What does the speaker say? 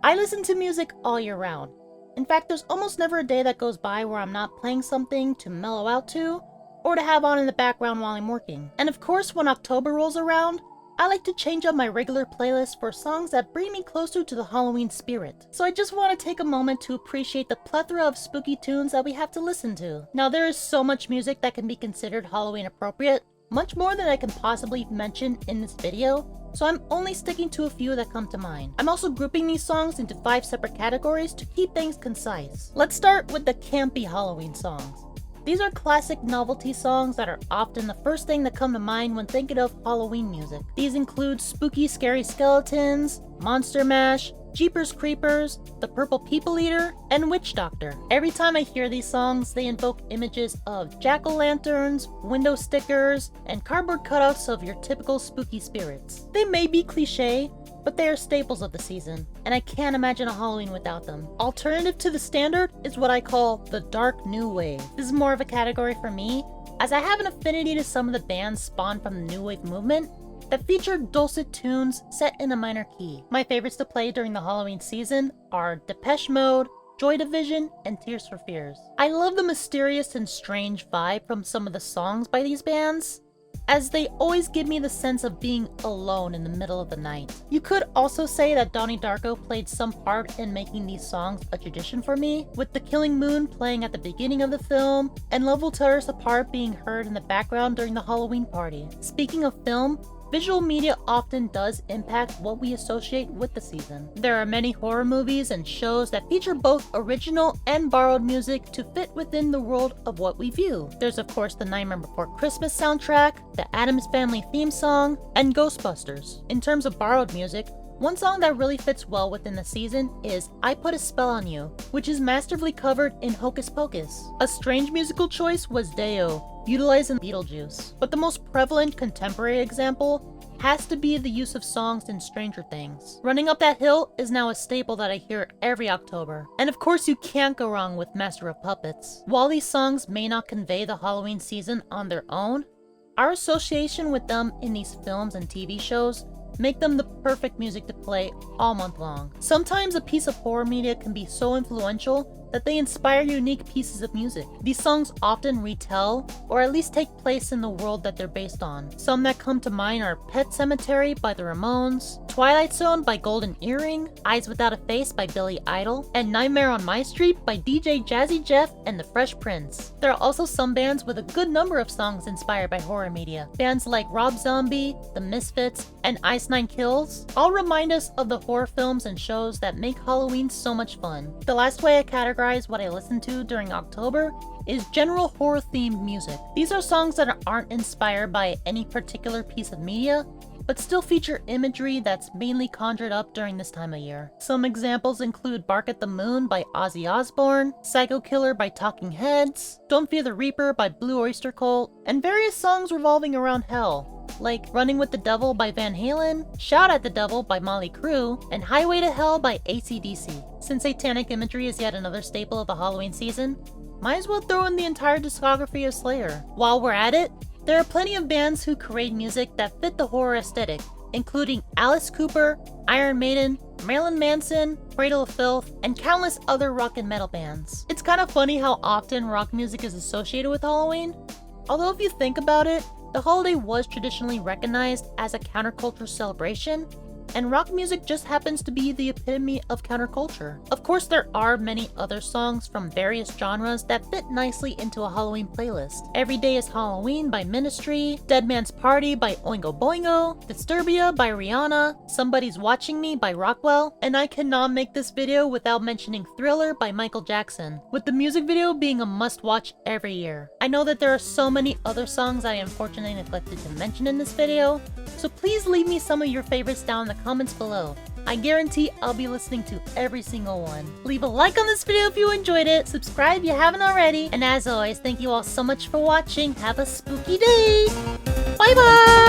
I listen to music all year round. In fact, there's almost never a day that goes by where I'm not playing something to mellow out to, or to have on in the background while I'm working. And of course, when October rolls around, I like to change up my regular playlist for songs that bring me closer to the Halloween spirit. So I just want to take a moment to appreciate the plethora of spooky tunes that we have to listen to. Now, there is so much music that can be considered Halloween appropriate, much more than I can possibly mention in this video, so I'm only sticking to a few that come to mind. I'm also grouping these songs into 5 separate categories to keep things concise. Let's start with the campy Halloween songs. These are classic novelty songs that are often the first thing that come to mind when thinking of Halloween music. These include Spooky Scary Skeletons, Monster Mash, Jeepers Creepers, The Purple People Eater, and Witch Doctor. Every time I hear these songs, they invoke images of jack-o'-lanterns, window stickers, and cardboard cutouts of your typical spooky spirits. They may be cliche, but they are staples of the season, and I can't imagine a Halloween without them. Alternative to the standard is what I call the dark new wave. This is more of a category for me, as I have an affinity to some of the bands spawned from the new wave movement that feature dulcet tunes set in a minor key. My favorites to play during the Halloween season are Depeche Mode, Joy Division, and Tears for Fears. I love the mysterious and strange vibe from some of the songs by these bands, as they always give me the sense of being alone in the middle of the night. You could also say that Donnie Darko played some part in making these songs a tradition for me, with The Killing Moon playing at the beginning of the film, and Love Will Tear Us Apart being heard in the background during the Halloween party. Speaking of film, visual media often does impact what we associate with the season. There are many horror movies and shows that feature both original and borrowed music to fit within the world of what we view. There's of course the Nightmare Before Christmas soundtrack, the Addams Family theme song, and Ghostbusters. In terms of borrowed music, one song that really fits well within the season is I Put a Spell on You, which is masterfully covered in Hocus Pocus. A strange musical choice was Deo, utilizing Beetlejuice. But the most prevalent contemporary example has to be the use of songs in Stranger Things. Running Up That Hill is now a staple that I hear every October. And of course you can't go wrong with Master of Puppets. While these songs may not convey the Halloween season on their own, our association with them in these films and TV shows make them the perfect music to play all month long. Sometimes a piece of horror media can be so influential that they inspire unique pieces of music. These songs often retell, or at least take place in the world that they're based on. Some that come to mind are Pet Sematary by the Ramones, Twilight Zone by Golden Earring, Eyes Without a Face by Billy Idol, and Nightmare on My Street by DJ Jazzy Jeff and the Fresh Prince. There are also some bands with a good number of songs inspired by horror media. Bands like Rob Zombie, The Misfits, and Ice Nine Kills all remind us of the horror films and shows that make Halloween so much fun. The last way I categorize what I listen to during October is general horror themed music. These are songs that aren't inspired by any particular piece of media, but still feature imagery that's mainly conjured up during this time of year. Some examples include Bark at the Moon by Ozzy Osbourne, Psycho Killer by Talking Heads, Don't Fear the Reaper by Blue Oyster Cult, and various songs revolving around hell, like Running with the Devil by Van Halen, Shout at the Devil by Motley Crue, and Highway to Hell by AC/DC. Since satanic imagery is yet another staple of the Halloween season, might as well throw in the entire discography of Slayer. While we're at it, there are plenty of bands who create music that fit the horror aesthetic, including Alice Cooper, Iron Maiden, Marilyn Manson, Cradle of Filth, and countless other rock and metal bands. It's kind of funny how often rock music is associated with Halloween. Although if you think about it, the holiday was traditionally recognized as a counterculture celebration, and rock music just happens to be the epitome of counterculture. Of course, there are many other songs from various genres that fit nicely into a Halloween playlist. Every Day is Halloween by Ministry, Dead Man's Party by Oingo Boingo, Disturbia by Rihanna, Somebody's Watching Me by Rockwell, and I cannot make this video without mentioning Thriller by Michael Jackson, with the music video being a must-watch every year. I know that there are so many other songs I unfortunately neglected to mention in this video, so please leave me some of your favorites down in the comments below. I guarantee I'll be listening to every single one. Leave a like on this video if you enjoyed it, subscribe if you haven't already, and as always, thank you all so much for watching. Have a spooky day! Bye bye!